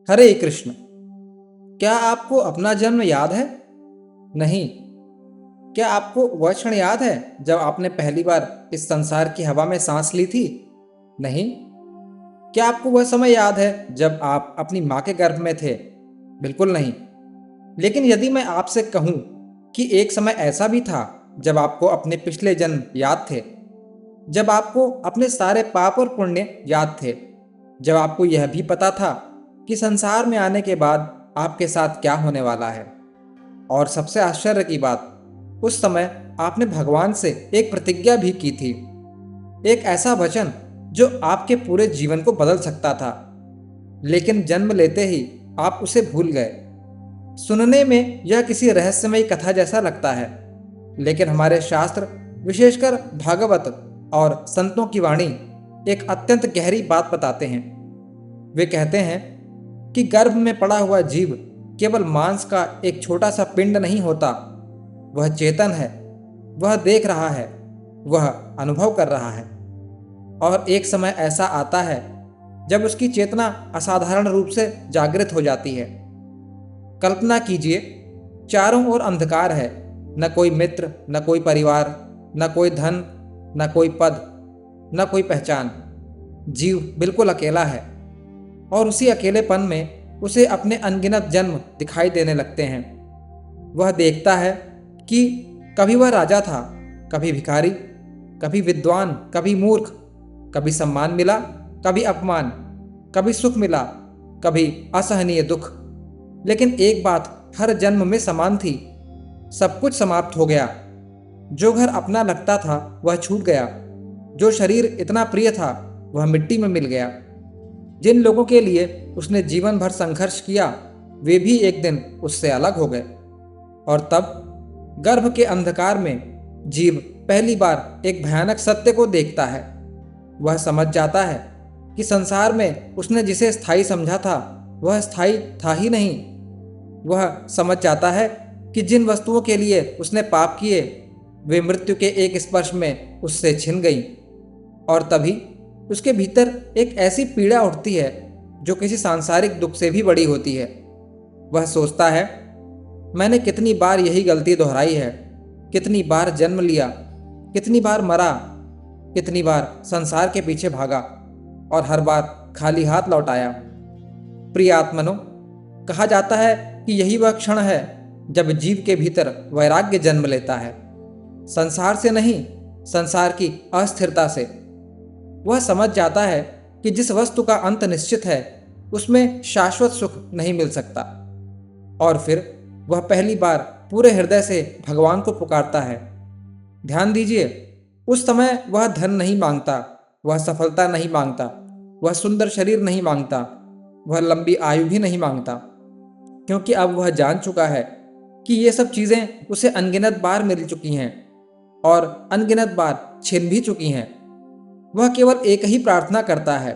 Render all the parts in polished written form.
हरे कृष्ण। क्या आपको अपना जन्म याद है? नहीं। क्या आपको वह क्षण याद है जब आपने पहली बार इस संसार की हवा में सांस ली थी? नहीं। क्या आपको वह समय याद है जब आप अपनी माँ के गर्भ में थे? बिल्कुल नहीं। लेकिन यदि मैं आपसे कहूँ कि एक समय ऐसा भी था जब आपको अपने पिछले जन्म याद थे, जब आपको अपने सारे पाप और पुण्य याद थे, जब आपको यह भी पता था कि संसार में आने के बाद आपके साथ क्या होने वाला है, और सबसे आश्चर्य की बात, उस समय आपने भगवान से एक प्रतिज्ञा भी की थी, एक ऐसा वचन जो आपके पूरे जीवन को बदल सकता था, लेकिन जन्म लेते ही आप उसे भूल गए। सुनने में यह किसी रहस्यमयी कथा जैसा लगता है, लेकिन हमारे शास्त्र, विशेषकर भागवत और संतों की वाणी, एक अत्यंत गहरी बात बताते हैं। वे कहते हैं कि गर्भ में पड़ा हुआ जीव केवल मांस का एक छोटा सा पिंड नहीं होता, वह चेतन है, वह देख रहा है, वह अनुभव कर रहा है। और एक समय ऐसा आता है जब उसकी चेतना असाधारण रूप से जागृत हो जाती है। कल्पना कीजिए, चारों ओर अंधकार है, न कोई मित्र, न कोई परिवार, न कोई धन, न कोई पद, न कोई पहचान। जीव बिल्कुल अकेला है, और उसी अकेलेपन में उसे अपने अनगिनत जन्म दिखाई देने लगते हैं। वह देखता है कि कभी वह राजा था, कभी भिखारी, कभी विद्वान, कभी मूर्ख, कभी सम्मान मिला, कभी अपमान, कभी सुख मिला, कभी असहनीय दुख। लेकिन एक बात हर जन्म में समान थी, सब कुछ समाप्त हो गया। जो घर अपना लगता था वह छूट गया, जो शरीर इतना प्रिय था वह मिट्टी में मिल गया। जिन लोगों के लिए उसने जीवन भर संघर्ष किया, वे भी एक दिन उससे अलग हो गए। और तब गर्भ के अंधकार में जीव पहली बार एक भयानक सत्य को देखता है। वह समझ जाता है कि संसार में उसने जिसे स्थायी समझा था वह स्थायी था ही नहीं। वह समझ जाता है कि जिन वस्तुओं के लिए उसने पाप किए, वे मृत्यु के एक स्पर्श में उससे छिन गईं। और तभी उसके भीतर एक ऐसी पीड़ा उठती है जो किसी सांसारिक दुख से भी बड़ी होती है। वह सोचता है, मैंने कितनी बार यही गलती दोहराई है, कितनी बार जन्म लिया, कितनी बार मरा, कितनी बार संसार के पीछे भागा और हर बार खाली हाथ लौट आया। प्रिय आत्मनो, कहा जाता है कि यही वह क्षण है जब जीव के भीतर वैराग्य जन्म लेता है। संसार से नहीं, संसार की अस्थिरता से। वह समझ जाता है कि जिस वस्तु का अंत निश्चित है उसमें शाश्वत सुख नहीं मिल सकता। और फिर वह पहली बार पूरे हृदय से भगवान को पुकारता है। ध्यान दीजिए, उस समय वह धन नहीं मांगता, वह सफलता नहीं मांगता, वह सुंदर शरीर नहीं मांगता, वह लंबी आयु भी नहीं मांगता, क्योंकि अब वह जान चुका है कि ये सब चीज़ें उसे अनगिनत बार मिल चुकी हैं और अनगिनत बार छिन भी चुकी हैं। वह केवल एक ही प्रार्थना करता है,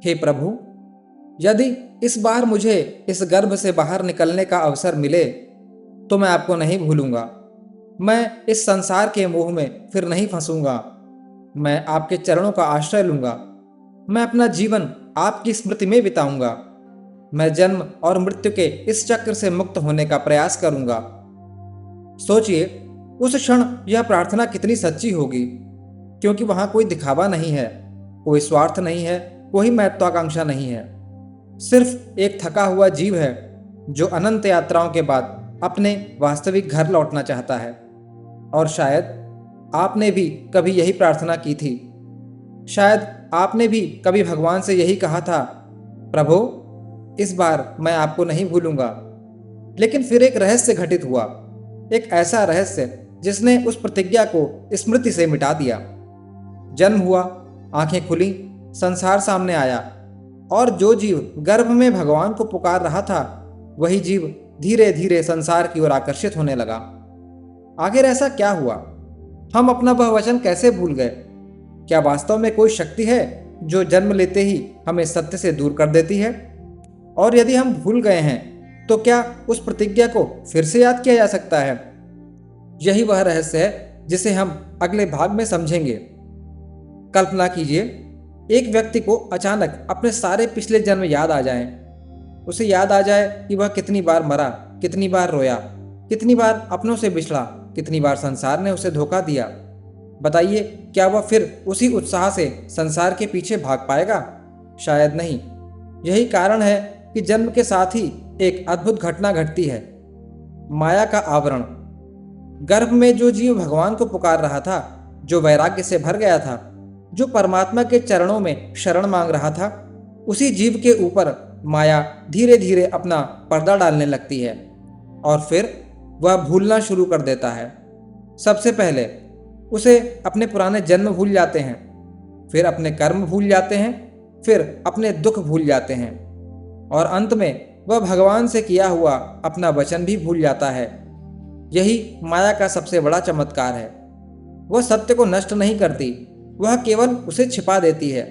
हे प्रभु, यदि इस बार मुझे इस गर्भ से बाहर निकलने का अवसर मिले तो मैं आपको नहीं भूलूंगा। मैं इस संसार के मोह में फिर नहीं फंसूंगा। मैं आपके चरणों का आश्रय लूंगा। मैं अपना जीवन आपकी स्मृति में बिताऊंगा। मैं जन्म और मृत्यु के इस चक्र से मुक्त होने का प्रयास करूंगा। सोचिए, उस क्षण यह प्रार्थना कितनी सच्ची होगी, क्योंकि वहां कोई दिखावा नहीं है, कोई स्वार्थ नहीं है, कोई महत्वाकांक्षा नहीं है। सिर्फ एक थका हुआ जीव है जो अनंत यात्राओं के बाद अपने वास्तविक घर लौटना चाहता है। और शायद आपने भी कभी यही प्रार्थना की थी। शायद आपने भी कभी भगवान से यही कहा था, प्रभु, इस बार मैं आपको नहीं भूलूंगा। लेकिन फिर एक रहस्य घटित हुआ, एक ऐसा रहस्य जिसने उस प्रतिज्ञा को स्मृति से मिटा दिया। जन्म हुआ, आंखें खुली, संसार सामने आया, और जो जीव गर्भ में भगवान को पुकार रहा था वही जीव धीरे धीरे संसार की ओर आकर्षित होने लगा। आखिर ऐसा क्या हुआ? हम अपना वह वचन कैसे भूल गए? क्या वास्तव में कोई शक्ति है जो जन्म लेते ही हमें सत्य से दूर कर देती है? और यदि हम भूल गए हैं तो क्या उस प्रतिज्ञा को फिर से याद किया जा सकता है? यही वह रहस्य है जिसे हम अगले भाग में समझेंगे। कल्पना कीजिए, एक व्यक्ति को अचानक अपने सारे पिछले जन्म याद आ जाएं। उसे याद आ जाए कि वह कितनी बार मरा, कितनी बार रोया, कितनी बार अपनों से बिछड़ा, कितनी बार संसार ने उसे धोखा दिया। बताइए, क्या वह फिर उसी उत्साह से संसार के पीछे भाग पाएगा? शायद नहीं। यही कारण है कि जन्म के साथ ही एक अद्भुत घटना घटती है, माया का आवरण। गर्भ में जो जीव भगवान को पुकार रहा था, जो वैराग्य से भर गया था, जो परमात्मा के चरणों में शरण मांग रहा था, उसी जीव के ऊपर माया धीरे धीरे अपना पर्दा डालने लगती है और फिर वह भूलना शुरू कर देता है। सबसे पहले उसे अपने पुराने जन्म भूल जाते हैं, फिर अपने कर्म भूल जाते हैं, फिर अपने दुख भूल जाते हैं और अंत में वह भगवान से किया हुआ अपना वचन भी भूल जाता है। यही माया का सबसे बड़ा चमत्कार है। वह सत्य को नष्ट नहीं करती, वह केवल उसे छिपा देती है।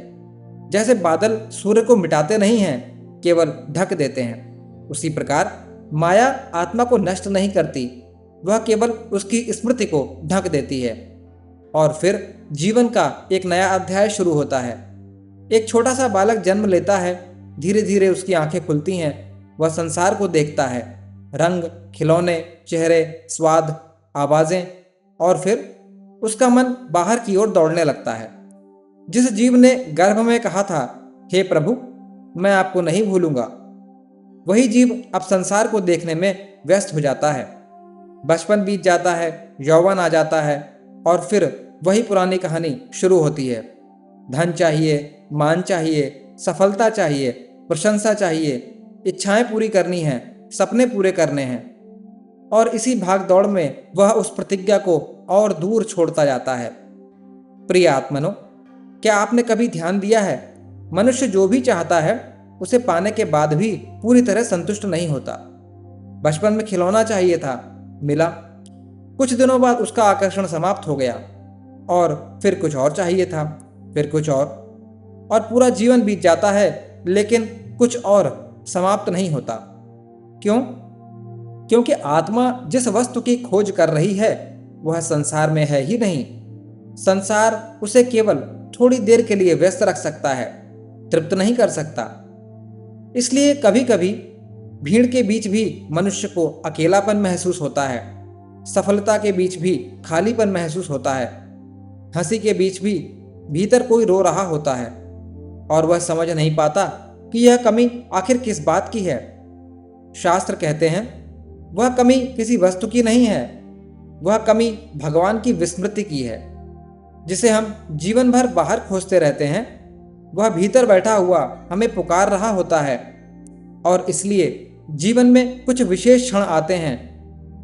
जैसे बादल सूर्य को मिटाते नहीं हैं, केवल ढक देते हैं, उसी प्रकार माया आत्मा को नष्ट नहीं करती, वह केवल उसकी स्मृति को ढक देती है और फिर जीवन का एक नया अध्याय शुरू होता है। एक छोटा सा बालक जन्म लेता है, धीरे धीरे उसकी आंखें खुलती हैं, वह संसार को देखता है, रंग, खिलौने, चेहरे, स्वाद, आवाजें, और फिर उसका मन बाहर की ओर दौड़ने लगता है। जिस जीव ने गर्भ में कहा था, हे प्रभु, मैं आपको नहीं भूलूंगा, वही जीव अब संसार को देखने में व्यस्त हो जाता है। बचपन बीत जाता है, यौवन आ जाता है और फिर वही पुरानी कहानी शुरू होती है। धन चाहिए, मान चाहिए, सफलता चाहिए, प्रशंसा चाहिए, इच्छाएं पूरी करनी हैं, सपने पूरे करने हैं और इसी भाग दौड़ में वह उस प्रतिज्ञा को और दूर छोड़ता जाता है। प्रिय आत्मनो, क्या आपने कभी ध्यान दिया है, मनुष्य जो भी चाहता है उसे पाने के बाद भी पूरी तरह संतुष्ट नहीं होता। बचपन में खिलौना चाहिए था, मिला, कुछ दिनों बाद उसका आकर्षण समाप्त हो गया और फिर कुछ और चाहिए था, फिर कुछ और पूरा जीवन बीत जाता है लेकिन कुछ और समाप्त नहीं होता। क्यों? क्योंकि आत्मा जिस वस्तु की खोज कर रही है वह संसार में है ही नहीं। संसार उसे केवल थोड़ी देर के लिए व्यस्त रख सकता है, तृप्त नहीं कर सकता। इसलिए कभी कभी भीड़ के बीच भी मनुष्य को अकेलापन महसूस होता है, सफलता के बीच भी खालीपन महसूस होता है, हंसी के बीच भी भीतर कोई रो रहा होता है और वह समझ नहीं पाता कि यह कमी आखिर किस बात की है। शास्त्र कहते हैं वह कमी किसी वस्तु की नहीं है, वह कमी भगवान की विस्मृति की है। जिसे हम जीवन भर बाहर खोजते रहते हैं वह भीतर बैठा हुआ हमें पुकार रहा होता है। और इसलिए जीवन में कुछ विशेष क्षण आते हैं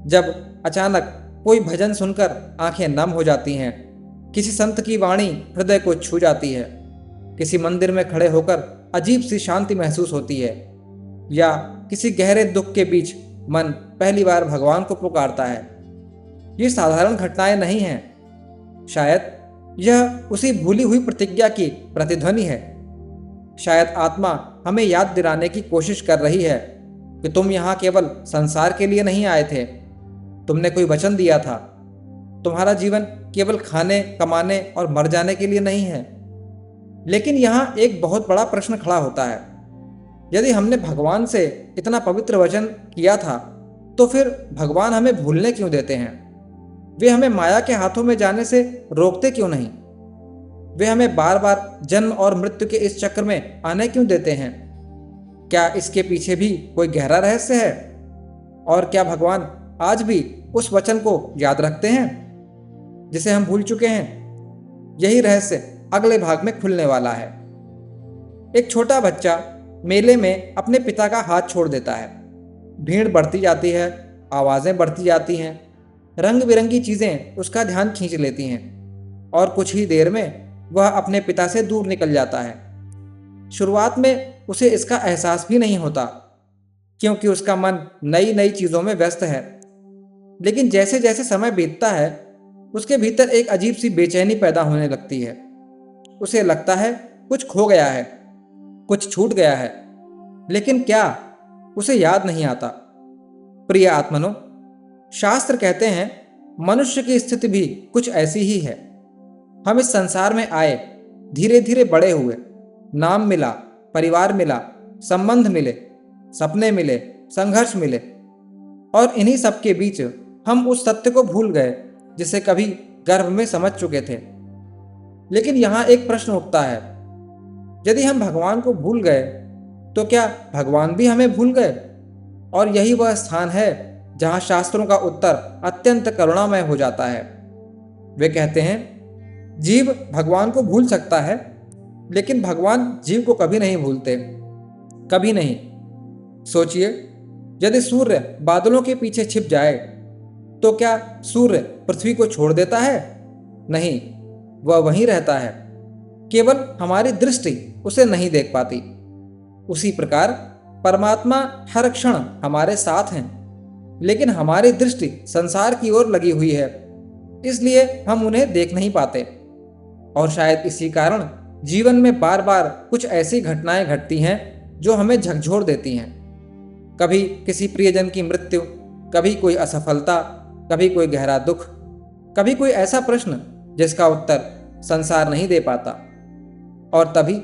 जब अचानक कोई भजन सुनकर आंखें नम हो जाती हैं, किसी संत की वाणी हृदय को छू जाती है, किसी मंदिर में खड़े होकर अजीब सी शांति महसूस होती है, या किसी गहरे दुख के बीच मन पहली बार भगवान को पुकारता है। ये साधारण घटनाएं नहीं हैं, शायद यह उसी भूली हुई प्रतिज्ञा की प्रतिध्वनि है। शायद आत्मा हमें याद दिलाने की कोशिश कर रही है कि तुम यहाँ केवल संसार के लिए नहीं आए थे, तुमने कोई वचन दिया था। तुम्हारा जीवन केवल खाने, कमाने और मर जाने के लिए नहीं है। लेकिन यहाँ एक बहुत बड़ा प्रश्न खड़ा होता है, यदि हमने भगवान से इतना पवित्र वचन किया था तो फिर भगवान हमें भूलने क्यों देते हैं? वे हमें माया के हाथों में जाने से रोकते क्यों नहीं? वे हमें बार बार जन्म और मृत्यु के इस चक्र में आने क्यों देते हैं? क्या इसके पीछे भी कोई गहरा रहस्य है? और क्या भगवान आज भी उस वचन को याद रखते हैं जिसे हम भूल चुके हैं? यही रहस्य अगले भाग में खुलने वाला है। एक छोटा बच्चा मेले में अपने पिता का हाथ छोड़ देता है। भीड़ बढ़ती जाती है, आवाजें बढ़ती जाती हैं, रंग बिरंगी चीजें उसका ध्यान खींच लेती हैं और कुछ ही देर में वह अपने पिता से दूर निकल जाता है। शुरुआत में उसे इसका एहसास भी नहीं होता क्योंकि उसका मन नई नई चीजों में व्यस्त है। लेकिन जैसे जैसे समय बीतता है उसके भीतर एक अजीब सी बेचैनी पैदा होने लगती है। उसे लगता है कुछ खो गया है, कुछ छूट गया है, लेकिन क्या, उसे याद नहीं आता। प्रिय आत्मनो, शास्त्र कहते हैं मनुष्य की स्थिति भी कुछ ऐसी ही है। हम इस संसार में आए, धीरे धीरे बड़े हुए, नाम मिला, परिवार मिला, संबंध मिले, सपने मिले, संघर्ष मिले, और इन्हीं सब के बीच हम उस सत्य को भूल गए जिसे कभी गर्भ में समझ चुके थे। लेकिन यहाँ एक प्रश्न उठता है, यदि हम भगवान को भूल गए तो क्या भगवान भी हमें भूल गए? और यही वह स्थान है जहाँ शास्त्रों का उत्तर अत्यंत करुणामय हो जाता है। वे कहते हैं, जीव भगवान को भूल सकता है, लेकिन भगवान जीव को कभी नहीं भूलते, कभी नहीं। सोचिए, यदि सूर्य बादलों के पीछे छिप जाए तो क्या सूर्य पृथ्वी को छोड़ देता है? नहीं, वह वहीं रहता है, केवल हमारी दृष्टि उसे नहीं देख पाती। उसी प्रकार परमात्मा हर क्षण हमारे साथ हैं, लेकिन हमारी दृष्टि संसार की ओर लगी हुई है, इसलिए हम उन्हें देख नहीं पाते। और शायद इसी कारण जीवन में बार बार कुछ ऐसी घटनाएं घटती हैं जो हमें झकझोर देती हैं। कभी किसी प्रियजन की मृत्यु, कभी कोई असफलता, कभी कोई गहरा दुख, कभी कोई ऐसा प्रश्न जिसका उत्तर संसार नहीं दे पाता। और तभी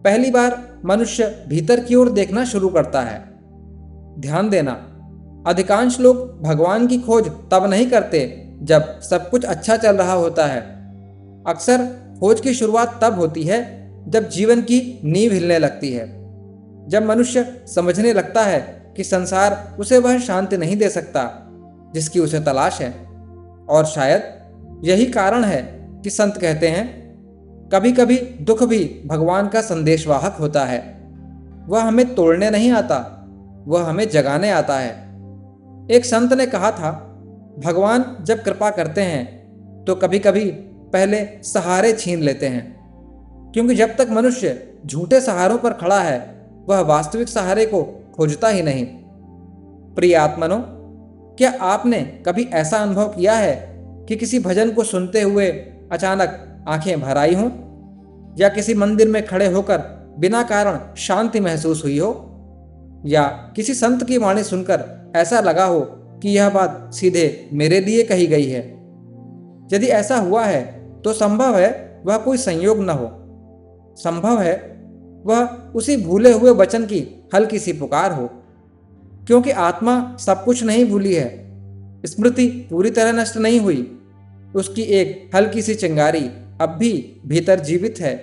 पहली बार मनुष्य भीतर की ओर देखना शुरू करता है। ध्यान देना, अधिकांश लोग भगवान की खोज तब नहीं करते जब सब कुछ अच्छा चल रहा होता है। अक्सर खोज की शुरुआत तब होती है जब जीवन की नींव हिलने लगती है, जब मनुष्य समझने लगता है कि संसार उसे वह शांति नहीं दे सकता जिसकी उसे तलाश है। और शायद यही कारण है कि संत कहते हैं, कभी कभी दुख भी भगवान का संदेशवाहक होता है। वह हमें तोड़ने नहीं आता, वह हमें जगाने आता है। एक संत ने कहा था, भगवान जब कृपा करते हैं तो कभी कभी पहले सहारे छीन लेते हैं, क्योंकि जब तक मनुष्य झूठे सहारों पर खड़ा है वह वास्तविक सहारे को खोजता ही नहीं। प्रिय आत्मनो, क्या आपने कभी ऐसा अनुभव किया है कि किसी भजन को सुनते हुए अचानक आंखें भर आई हों, या किसी मंदिर में खड़े होकर बिना कारण शांति महसूस हुई हो, या किसी संत की वाणी सुनकर ऐसा लगा हो कि यह बात सीधे मेरे लिए कही गई है? यदि ऐसा हुआ है तो संभव है वह कोई संयोग न हो, संभव है वह उसी भूले हुए वचन की हल्की सी पुकार हो, क्योंकि आत्मा सब कुछ नहीं भूली है, स्मृति पूरी तरह नष्ट नहीं हुई, उसकी एक हल्की सी चिंगारी अब भी भीतर जीवित है,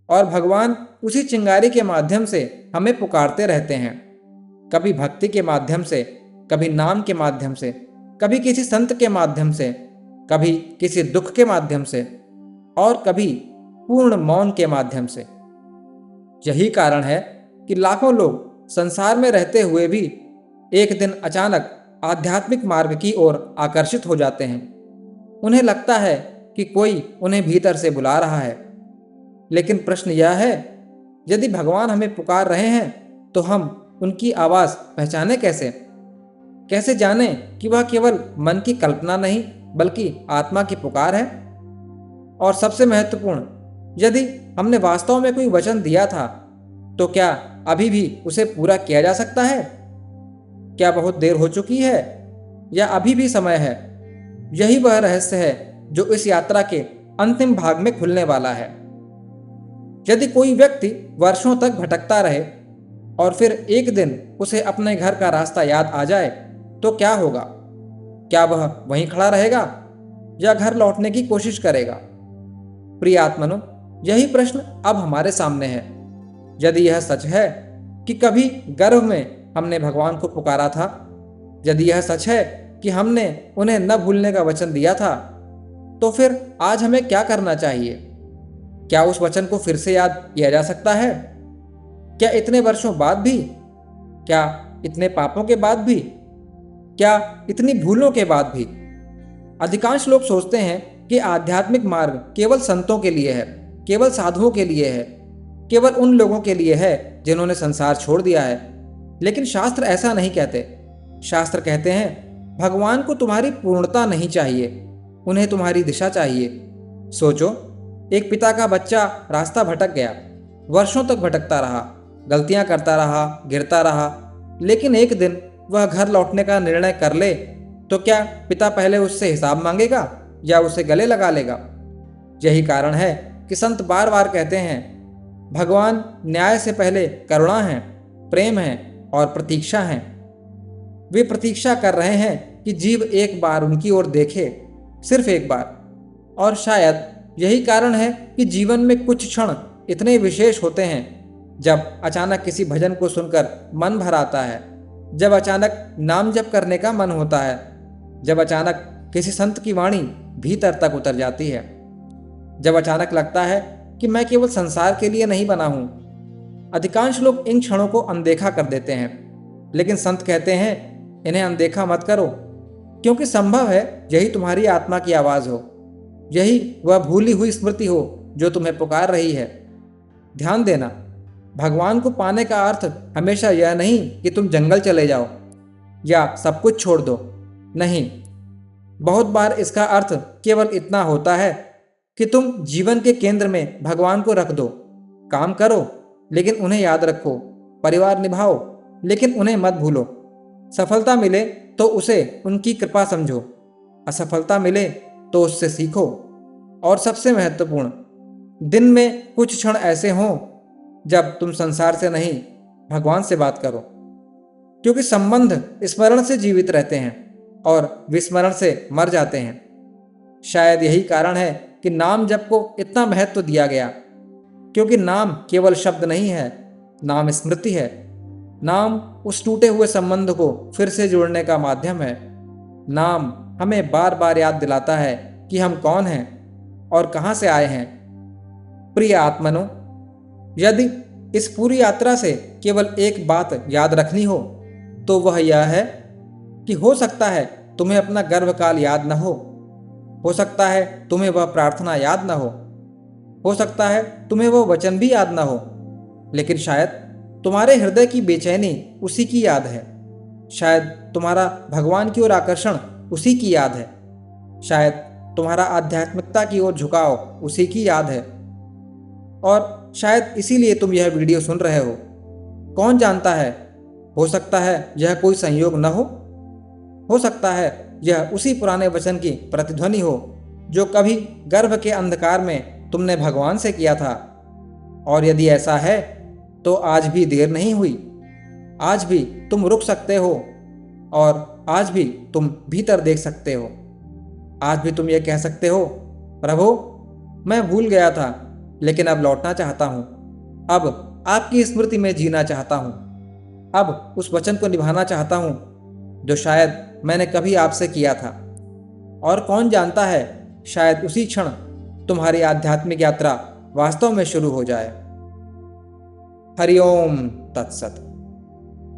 और भगवान उसी चिंगारी के माध्यम से हमें पुकारते रहते हैं। कभी भक्ति के माध्यम से, कभी नाम के माध्यम से, कभी किसी संत के माध्यम से, कभी किसी दुख के माध्यम से, और कभी पूर्ण मौन के माध्यम से। यही कारण है कि लाखों लोग संसार में रहते हुए भी एक दिन अचानक आध्यात्मिक मार्ग की ओर आकर्षित हो जाते हैं। उन्हें लगता है कि कोई उन्हें भीतर से बुला रहा है। लेकिन प्रश्न यह है, यदि भगवान हमें पुकार रहे हैं तो हम उनकी आवाज़ पहचाने कैसे? कैसे जाने कि वह केवल मन की कल्पना नहीं बल्कि आत्मा की पुकार है? और सबसे महत्वपूर्ण, यदि हमने वास्तव में कोई वचन दिया था तो क्या अभी भी उसे पूरा किया जा सकता है? क्या बहुत देर हो चुकी है या अभी भी समय है? यही वह रहस्य है जो इस यात्रा के अंतिम भाग में खुलने वाला है। यदि कोई व्यक्ति वर्षों तक भटकता रहे और फिर एक दिन उसे अपने घर का रास्ता याद आ जाए तो क्या होगा? क्या वह वहीं खड़ा रहेगा या घर लौटने की कोशिश करेगा? प्रिय आत्मनो, यही प्रश्न अब हमारे सामने है। यदि यह सच है कि कभी गर्भ में हमने भगवान को पुकारा था, यदि यह सच है कि हमने उन्हें न भूलने का वचन दिया था, तो फिर आज हमें क्या करना चाहिए? क्या उस वचन को फिर से याद किया जा सकता है? क्या इतने वर्षों बाद भी? क्या इतने पापों के बाद भी? क्या इतनी भूलों के बाद भी? अधिकांश लोग सोचते हैं कि आध्यात्मिक मार्ग केवल संतों के लिए है, केवल साधुओं के लिए है, केवल उन लोगों के लिए है जिन्होंने संसार छोड़ दिया है। लेकिन शास्त्र ऐसा नहीं कहते। शास्त्र कहते हैं, भगवान को तुम्हारी पूर्णता नहीं चाहिए, उन्हें तुम्हारी दिशा चाहिए। सोचो, एक पिता का बच्चा रास्ता भटक गया, वर्षों तक भटकता रहा, गलतियां करता रहा, गिरता रहा, लेकिन एक दिन वह घर लौटने का निर्णय कर ले तो क्या पिता पहले उससे हिसाब मांगेगा या उसे गले लगा लेगा? यही कारण है कि संत बार बार कहते हैं, भगवान न्याय से पहले करुणा है, प्रेम है और प्रतीक्षा हैं। वे प्रतीक्षा कर रहे हैं कि जीव एक बार उनकी ओर देखे, सिर्फ एक बार। और शायद यही कारण है कि जीवन में कुछ क्षण इतने विशेष होते हैं, जब अचानक किसी भजन को सुनकर मन भर आता है, जब अचानक नाम जप करने का मन होता है, जब अचानक किसी संत की वाणी भीतर तक उतर जाती है, जब अचानक लगता है कि मैं केवल संसार के लिए नहीं बना हूं। अधिकांश लोग इन क्षणों को अनदेखा कर देते हैं, लेकिन संत कहते हैं इन्हें अनदेखा मत करो, क्योंकि संभव है यही तुम्हारी आत्मा की आवाज़ हो, यही वह भूली हुई स्मृति हो जो तुम्हें पुकार रही है। ध्यान देना, भगवान को पाने का अर्थ हमेशा यह नहीं कि तुम जंगल चले जाओ या सब कुछ छोड़ दो। नहीं, बहुत बार इसका अर्थ केवल इतना होता है कि तुम जीवन के केंद्र में भगवान को रख दो। काम करो लेकिन उन्हें याद रखो, परिवार निभाओ लेकिन उन्हें मत भूलो। सफलता मिले तो उसे उनकी कृपा समझो, असफलता मिले तो उससे सीखो। और सबसे महत्वपूर्ण, दिन में कुछ क्षण ऐसे हों जब तुम संसार से नहीं, भगवान से बात करो, क्योंकि संबंध स्मरण से जीवित रहते हैं और विस्मरण से मर जाते हैं। शायद यही कारण है कि नाम जप को इतना महत्व दिया गया, क्योंकि नाम केवल शब्द नहीं है, नाम स्मृति है। नाम उस टूटे हुए संबंध को फिर से जोड़ने का माध्यम है। नाम हमें बार बार याद दिलाता है कि हम कौन हैं और कहाँ से आए हैं। प्रिय आत्मनो, यदि इस पूरी यात्रा से केवल एक बात याद रखनी हो तो वह यह है कि हो सकता है तुम्हें अपना गर्भकाल याद न हो सकता है तुम्हें वह प्रार्थना याद न हो सकता है तुम्हें वह वचन भी याद न हो, लेकिन शायद तुम्हारे हृदय की बेचैनी उसी की याद है। शायद तुम्हारा भगवान की ओर आकर्षण उसी की याद है। शायद तुम्हारा आध्यात्मिकता की ओर झुकाव उसी की याद है। और शायद इसीलिए तुम यह वीडियो सुन रहे हो। कौन जानता है, हो सकता है यह कोई संयोग न हो सकता है यह उसी पुराने वचन की प्रतिध्वनि हो जो कभी गर्भ के अंधकार में तुमने भगवान से किया था। और यदि ऐसा है तो आज भी देर नहीं हुई। आज भी तुम रुक सकते हो और आज भी तुम भीतर देख सकते हो। आज भी तुम ये कह सकते हो, प्रभु मैं भूल गया था लेकिन अब लौटना चाहता हूँ। अब आपकी स्मृति में जीना चाहता हूँ। अब उस वचन को निभाना चाहता हूँ जो शायद मैंने कभी आपसे किया था। और कौन जानता है, शायद उसी क्षण तुम्हारी आध्यात्मिक यात्रा वास्तव में शुरू हो जाए। हरि ओम तत्सत।